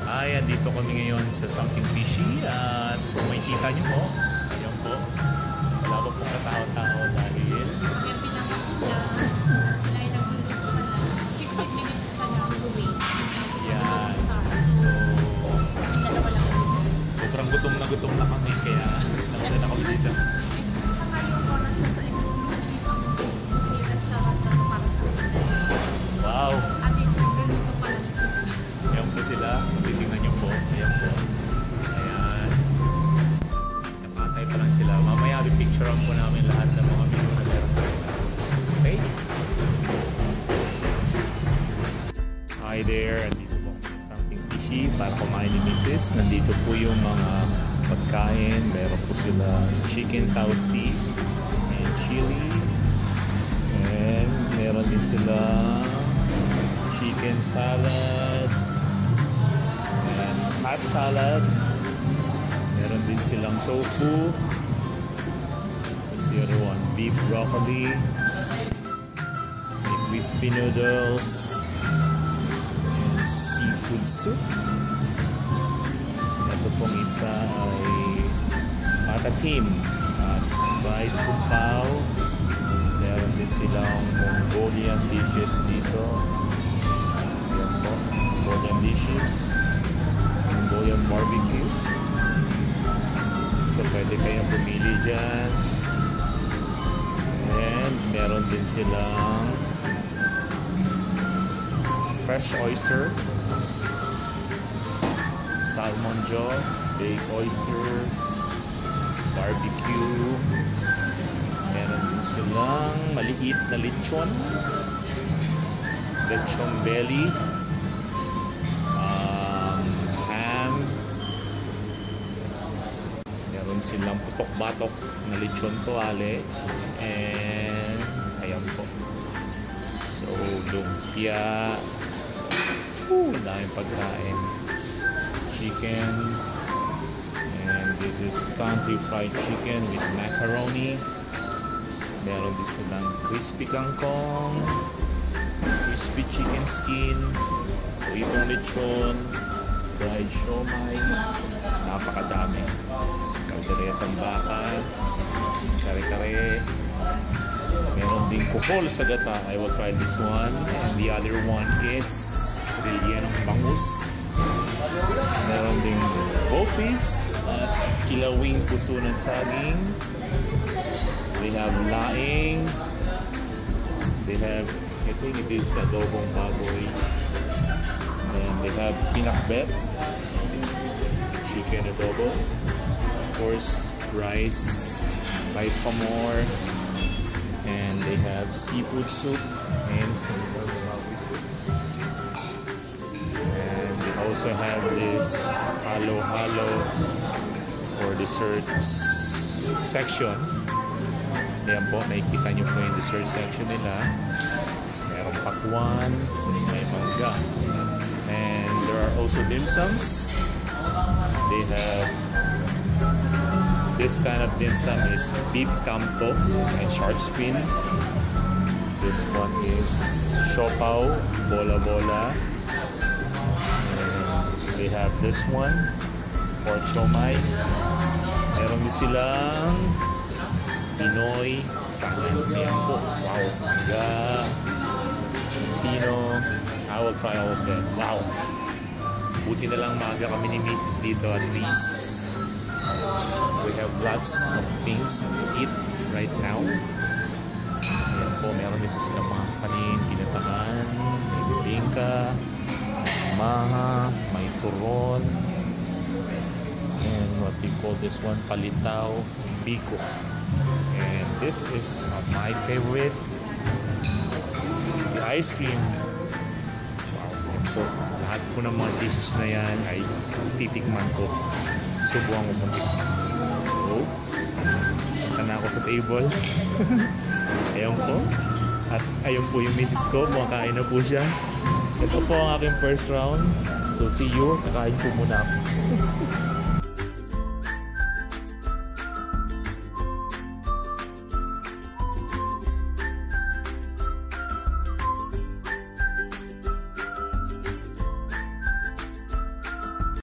Ay, andito kami ngayon sa Something Fishy at kung makikita nyo po, ayan po, wala pa pong katao-tao dahil yung pinakakita sila ay nagluluto pa lang 15 minutes pa lang away. yan. So, sobrang gutom na kami kaya nauna na kami dito. Sa ngayong oras na ito, exclusive ang buffet restaurant na ito para sa akin. Wow! At nagluluto pa lang sila. Ayan po sila, titingnan nyo po, ayan po. Ayan. Nakatay pa lang sila. Mamaya pipicturean po namin lahat ng mga menu na meron po sila. Okay? Hi there, andito po kami sa Something Fishy para kumain ni Mrs. Nandito po yung mga pagkain. Meron po sila chicken tausi and chili. And meron din sila chicken salad and hot salad. Meron din silang tofu. What's the other one? Beef broccoli. May crispy noodles. And seafood soup. Ito pong isa ay patatim at fried pupaw. Meron din silang Mongolian dishes dito. Ayan po, Mongolian dishes. Mongolian barbecue. So pwede kayong pumili dyan. And meron din silang fresh oyster, salmon jaw, baked oyster, barbecue. Meron din silang maliit na lechon, lechon belly, ham. Meron silang putok-batok na lechon tuwale. And ayan po. So, lumpia. Daming pagkain. Chicken. And this is country fried chicken with macaroni. Meron din silang crispy kangkong, crispy chicken skin, itong lechon, fried siomai, napakadami. Kalderetang baka, kare-kare. Meron din kukol sa gata. I will try this one. And the other one is rellenong bangus. Meron din bopis at kilawing puso ng saging. They have laing. They have, I think it is adobong baboy. And they have pinakbet, chicken adobo. Of course, rice pa more. And they have seafood soup and some soup. And they also have this halo-halo for desserts section. Ayan po, nakikita nyo po yung dessert section nila. Merong pakwan, may mangga. And there are also dim sums. They have this kind of dim sum is beef campo and shark's fin. This one is siopaw, bola-bola. And they have this one, pork siomai. Meron din silang Pinoy sangan. Ayan po. Wow. Mangga. Pino. I will try all of them. Wow. Buti na lang maaga kami ni Mrs. dito at least we have lots of things to eat right now. Ayan po. Meron din po silang mga kanin, kinatahan, may bibingka, maha, may turon, and what we call this one, palitaw, biko. And this is my favorite, the ice cream. Wow, yan po. Lahat po ng mga dishes na yan ay titikman ko. Subukan ko mong tikman. So, punta na ako sa table. Ayan po. At ayun po yung misis ko. Kumakain na po siya. Ito po ang aking first round. So, see you. Kakain po muna ako.